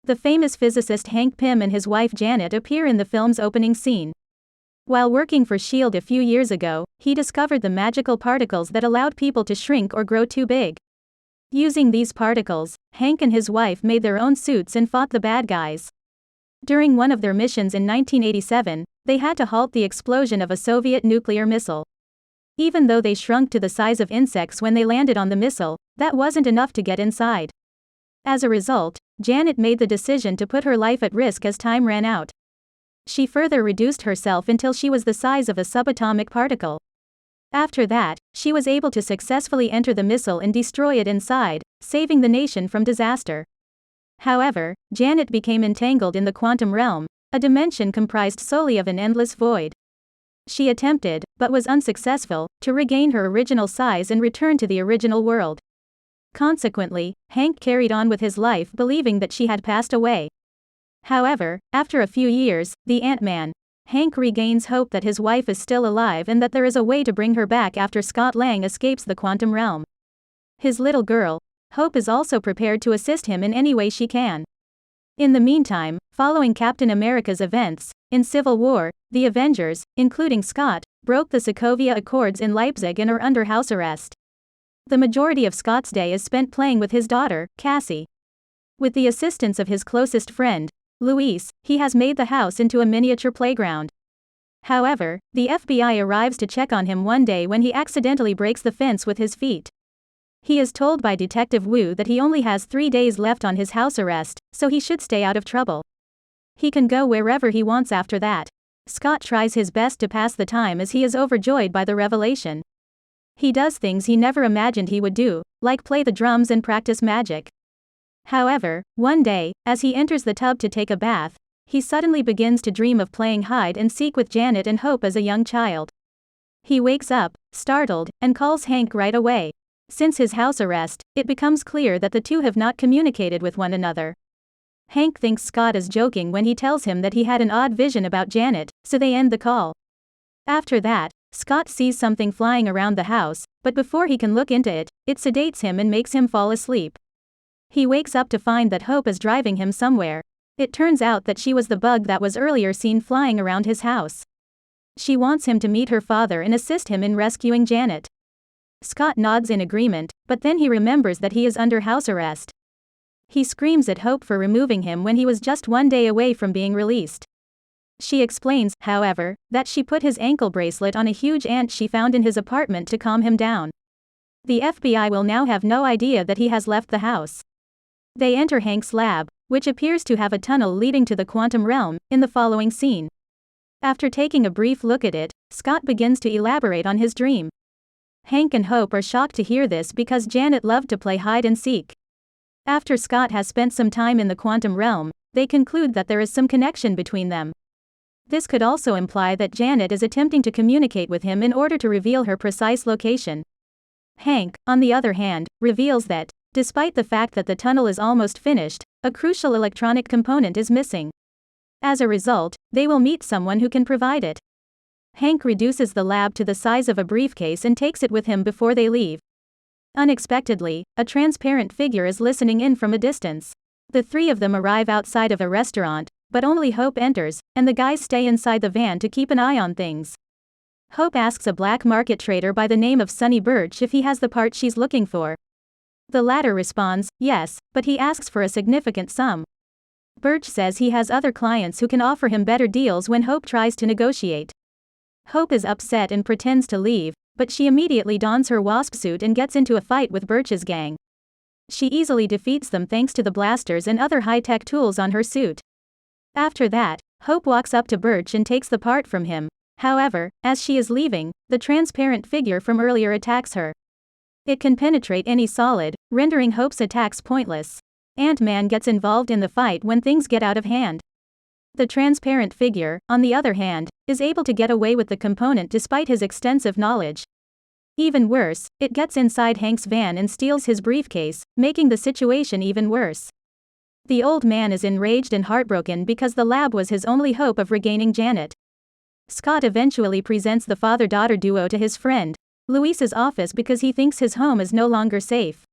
The famous physicist Hank Pym and his wife Janet appear in the film's opening scene. While working for S.H.I.E.L.D. a few years ago, he discovered the magical particles that allowed people to shrink or grow too big. Using these particles, Hank and his wife made their own suits and fought the bad guys. During one of their missions in 1987, they had to halt the explosion of a Soviet nuclear missile. Even though they shrunk to the size of insects when they landed on the missile, that wasn't enough to get inside. As a result, Janet made the decision to put her life at risk as time ran out. She further reduced herself until she was the size of a subatomic particle. After that, she was able to successfully enter the missile and destroy it inside, saving the nation from disaster. However, Janet became entangled in the quantum realm, a dimension comprised solely of an endless void. She attempted, but was unsuccessful, to regain her original size and return to the original world. Consequently, Hank carried on with his life believing that she had passed away. However, after a few years, the Antman, Hank regains hope that his wife is still alive and that there is a way to bring her back after Scott Lang escapes the quantum realm. His little girl, Hope, is also prepared to assist him in any way she can. In the meantime, following Captain America's events, in Civil War, the Avengers, including Scott, broke the Sokovia Accords in Leipzig and are under house arrest. The majority of Scott's day is spent playing with his daughter, Cassie. With the assistance of his closest friend, Luis, he has made the house into a miniature playground. However, the FBI arrives to check on him one day when he accidentally breaks the fence with his feet. He is told by Detective Wu that he only has 3 days left on his house arrest, so he should stay out of trouble. He can go wherever he wants after that. Scott tries his best to pass the time as he is overjoyed by the revelation. He does things he never imagined he would do, like play the drums and practice magic. However, one day, as he enters the tub to take a bath, he suddenly begins to dream of playing hide and seek with Janet and Hope as a young child. He wakes up, startled, and calls Hank right away. Since his house arrest, it becomes clear that the two have not communicated with one another. Hank thinks Scott is joking when he tells him that he had an odd vision about Janet, so they end the call. After that, Scott sees something flying around the house, but before he can look into it, it sedates him and makes him fall asleep. He wakes up to find that Hope is driving him somewhere. It turns out that she was the bug that was earlier seen flying around his house. She wants him to meet her father and assist him in rescuing Janet. Scott nods in agreement, but then he remembers that he is under house arrest. He screams at Hope for removing him when he was just 1 day away from being released. She explains, however, that she put his ankle bracelet on a huge ant she found in his apartment to calm him down. The FBI will now have no idea that he has left the house. They enter Hank's lab, which appears to have a tunnel leading to the quantum realm, in the following scene. After taking a brief look at it, Scott begins to elaborate on his dream. Hank and Hope are shocked to hear this because Janet loved to play hide and seek. After Scott has spent some time in the quantum realm, they conclude that there is some connection between them. This could also imply that Janet is attempting to communicate with him in order to reveal her precise location. Hank, on the other hand, reveals that, despite the fact that the tunnel is almost finished, a crucial electronic component is missing. As a result, they will meet someone who can provide it. Hank reduces the lab to the size of a briefcase and takes it with him before they leave. Unexpectedly, a transparent figure is listening in from a distance. The three of them arrive outside of a restaurant, but only Hope enters, and the guys stay inside the van to keep an eye on things. Hope asks a black market trader by the name of Sonny Birch if he has the part she's looking for. The latter responds, yes, but he asks for a significant sum. Birch says he has other clients who can offer him better deals when Hope tries to negotiate. Hope is upset and pretends to leave, but she immediately dons her Wasp suit and gets into a fight with Birch's gang. She easily defeats them thanks to the blasters and other high-tech tools on her suit. After that, Hope walks up to Birch and takes the part from him. However, as she is leaving, the transparent figure from earlier attacks her. It can penetrate any solid, rendering Hope's attacks pointless. Antman gets involved in the fight when things get out of hand. The transparent figure, on the other hand, is able to get away with the component despite his extensive knowledge. Even worse, it gets inside Hank's van and steals his briefcase, making the situation even worse. The old man is enraged and heartbroken because the lab was his only hope of regaining Janet. Scott eventually presents the father-daughter duo to his friend, Luis's office because he thinks his home is no longer safe.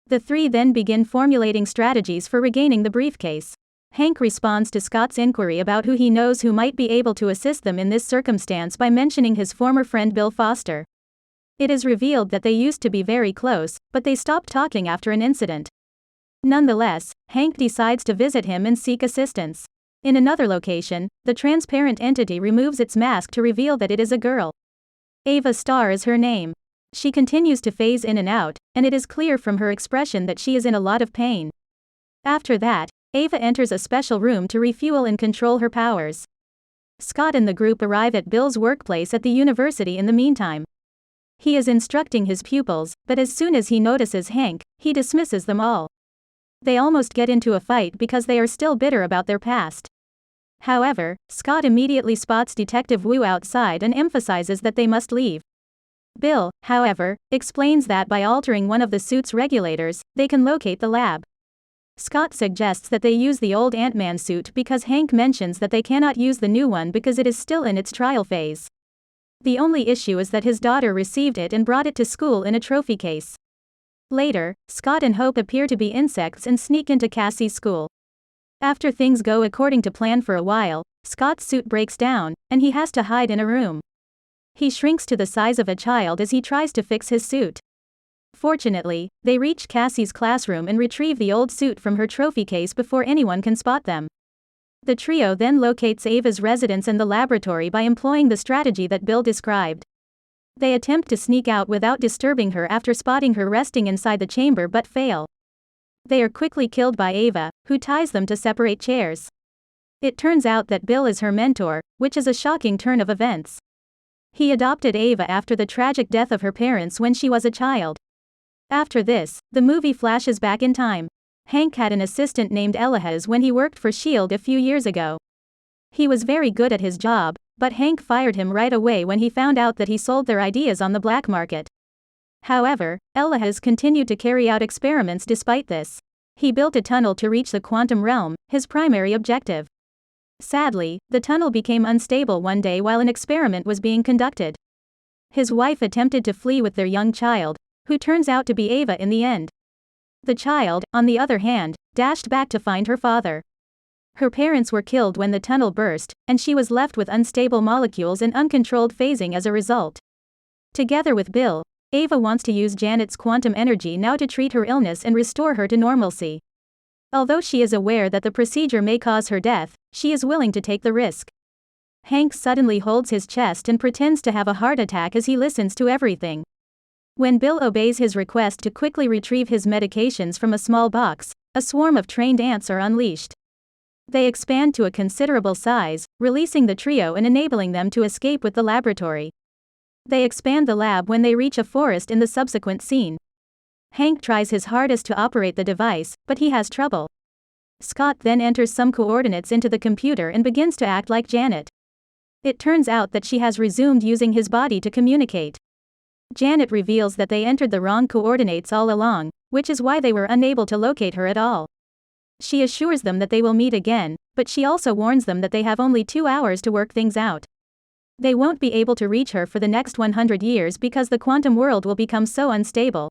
The three then begin formulating strategies for regaining the briefcase. Hank responds to Scott's inquiry about who he knows who might be able to assist them in this circumstance by mentioning his former friend Bill Foster. It is revealed that they used to be very close, but they stopped talking after an incident. Nonetheless, Hank decides to visit him and seek assistance. In another location, the transparent entity removes its mask to reveal that it is a girl. Ava Starr is her name. She continues to phase in and out, and it is clear from her expression that she is in a lot of pain. After that, Ava enters a special room to refuel and control her powers. Scott and the group arrive at Bill's workplace at the university in the meantime. He is instructing his pupils, but as soon as he notices Hank, he dismisses them all. They almost get into a fight because they are still bitter about their past. However, Scott immediately spots Detective Wu outside and emphasizes that they must leave. Bill, however, explains that by altering one of the suit's regulators, they can locate the lab. Scott suggests that they use the old Antman suit because Hank mentions that they cannot use the new one because it is still in its trial phase. The only issue is that his daughter received it and brought it to school in a trophy case. Later, Scott and Hope appear to be insects and sneak into Cassie's school. After things go according to plan for a while, Scott's suit breaks down, and he has to hide in a room. He shrinks to the size of a child as he tries to fix his suit. Fortunately, they reach Cassie's classroom and retrieve the old suit from her trophy case before anyone can spot them. The trio then locates Ava's residence and the laboratory by employing the strategy that Bill described. They attempt to sneak out without disturbing her after spotting her resting inside the chamber but fail. They are quickly killed by Ava, who ties them to separate chairs. It turns out that Bill is her mentor, which is a shocking turn of events. He adopted Ava after the tragic death of her parents when she was a child. After this, the movie flashes back in time. Hank had an assistant named Elias when he worked for S.H.I.E.L.D. a few years ago. He was very good at his job, but Hank fired him right away when he found out that he sold their ideas on the black market. However, Elias continued to carry out experiments despite this. He built a tunnel to reach the quantum realm, his primary objective. Sadly, the tunnel became unstable one day while an experiment was being conducted. His wife attempted to flee with their young child, who turns out to be Ava in the end. The child, on the other hand, dashed back to find her father. Her parents were killed when the tunnel burst, and she was left with unstable molecules and uncontrolled phasing as a result. Together with Bill, Ava wants to use Janet's quantum energy now to treat her illness and restore her to normalcy. Although she is aware that the procedure may cause her death, she is willing to take the risk. Hank suddenly holds his chest and pretends to have a heart attack as he listens to everything. When Bill obeys his request to quickly retrieve his medications from a small box, a swarm of trained ants are unleashed. They expand to a considerable size, releasing the trio and enabling them to escape with the laboratory. They expand the lab when they reach a forest in the subsequent scene. Hank tries his hardest to operate the device, but he has trouble. Scott then enters some coordinates into the computer and begins to act like Janet. It turns out that she has resumed using his body to communicate. Janet reveals that they entered the wrong coordinates all along, which is why they were unable to locate her at all. She assures them that they will meet again, but she also warns them that they have only 2 hours to work things out. They won't be able to reach her for the next 100 years because the quantum world will become so unstable.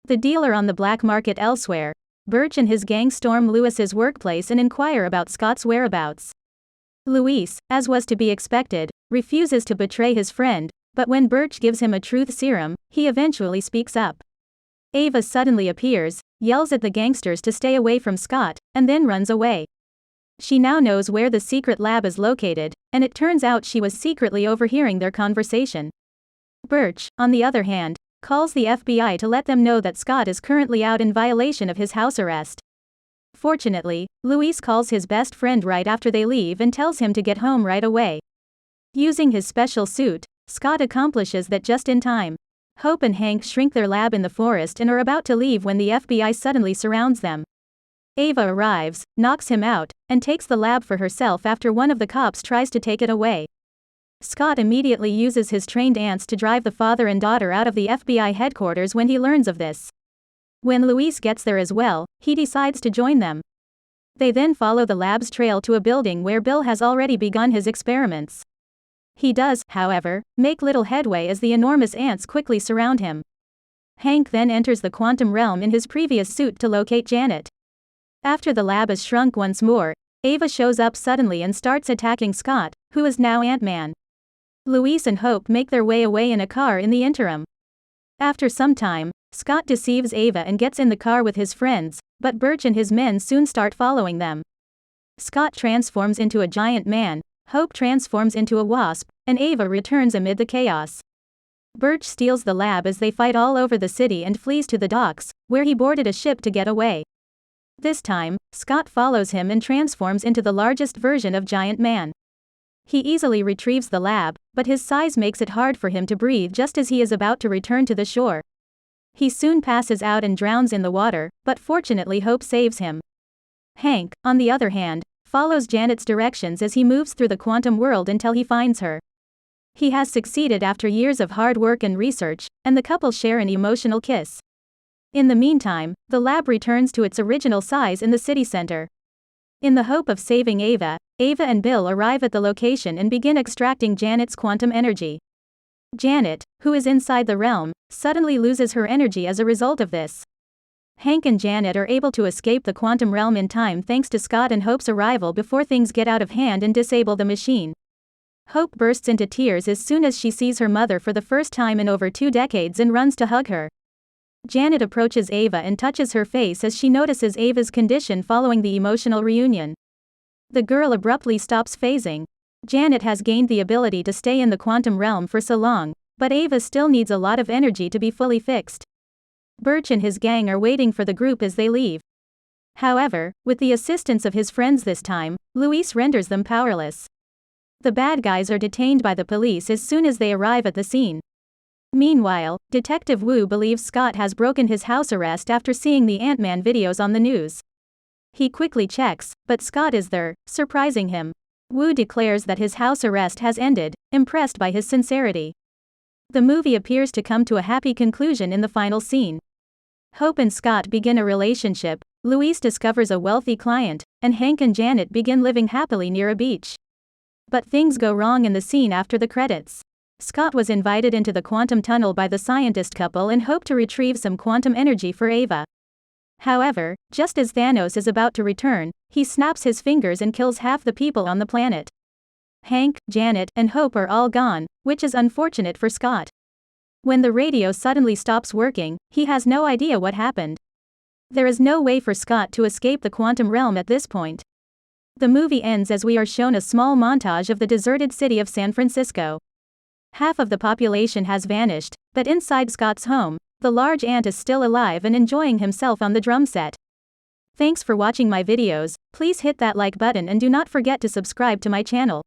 The dealer on the black market elsewhere, Birch and his gang storm Lewis's workplace and inquire about Scott's whereabouts. Luis, as was to be expected, refuses to betray his friend, but when Birch gives him a truth serum, he eventually speaks up. Ava suddenly appears, yells at the gangsters to stay away from Scott, and then runs away. She now knows where the secret lab is located, and it turns out she was secretly overhearing their conversation. Birch, on the other hand, calls the FBI to let them know that Scott is currently out in violation of his house arrest. Fortunately, Luis calls his best friend right after they leave and tells him to get home right away. Using his special suit, Scott accomplishes that just in time. Hope and Hank shrink their lab in the forest and are about to leave when the FBI suddenly surrounds them. Ava arrives, knocks him out, and takes the lab for herself after one of the cops tries to take it away. Scott immediately uses his trained ants to drive the father and daughter out of the FBI headquarters when he learns of this. When Luis gets there as well, he decides to join them. They then follow the lab's trail to a building where Bill has already begun his experiments. He does, however, make little headway as the enormous ants quickly surround him. Hank then enters the quantum realm in his previous suit to locate Janet. After the lab is shrunk once more, Ava shows up suddenly and starts attacking Scott, who is now Ant-Man. Luis and Hope make their way away in a car in the interim. After some time, Scott deceives Ava and gets in the car with his friends, but Birch and his men soon start following them. Scott transforms into a giant man, Hope transforms into a wasp, and Ava returns amid the chaos. Birch steals the lab as they fight all over the city and flees to the docks, where he boarded a ship to get away. This time, Scott follows him and transforms into the largest version of Giant Man. He easily retrieves the lab, but his size makes it hard for him to breathe just as he is about to return to the shore. He soon passes out and drowns in the water, but fortunately Hope saves him. Hank, on the other hand, follows Janet's directions as he moves through the quantum world until he finds her. He has succeeded after years of hard work and research, and the couple share an emotional kiss. In the meantime, the lab returns to its original size in the city center. In the hope of saving Ava, Ava and Bill arrive at the location and begin extracting Janet's quantum energy. Janet, who is inside the realm, suddenly loses her energy as a result of this. Hank and Janet are able to escape the quantum realm in time thanks to Scott and Hope's arrival before things get out of hand and disable the machine. Hope bursts into tears as soon as she sees her mother for the first time in over 2 decades and runs to hug her. Janet approaches Ava and touches her face as she notices Ava's condition following the emotional reunion. The girl abruptly stops phasing. Janet has gained the ability to stay in the quantum realm for so long, but Ava still needs a lot of energy to be fully fixed. Birch and his gang are waiting for the group as they leave. However, with the assistance of his friends this time, Luis renders them powerless. The bad guys are detained by the police as soon as they arrive at the scene. Meanwhile, Detective Wu believes Scott has broken his house arrest after seeing the Ant-Man videos on the news. He quickly checks, but Scott is there, surprising him. Wu declares that his house arrest has ended, impressed by his sincerity. The movie appears to come to a happy conclusion in the final scene. Hope and Scott begin a relationship, Luis discovers a wealthy client, and Hank and Janet begin living happily near a beach. But things go wrong in the scene after the credits. Scott was invited into the quantum tunnel by the scientist couple and hoped to retrieve some quantum energy for Ava. However, just as Thanos is about to return, he snaps his fingers and kills half the people on the planet. Hank, Janet, and Hope are all gone, which is unfortunate for Scott. When the radio suddenly stops working, he has no idea what happened. There is no way for Scott to escape the quantum realm at this point. The movie ends as we are shown a small montage of the deserted city of San Francisco. Half of the population has vanished, but inside Scott's home, the large ant is still alive and enjoying himself on the drum set. Thanks for watching my videos. Please hit that like button and do not forget to subscribe to my channel.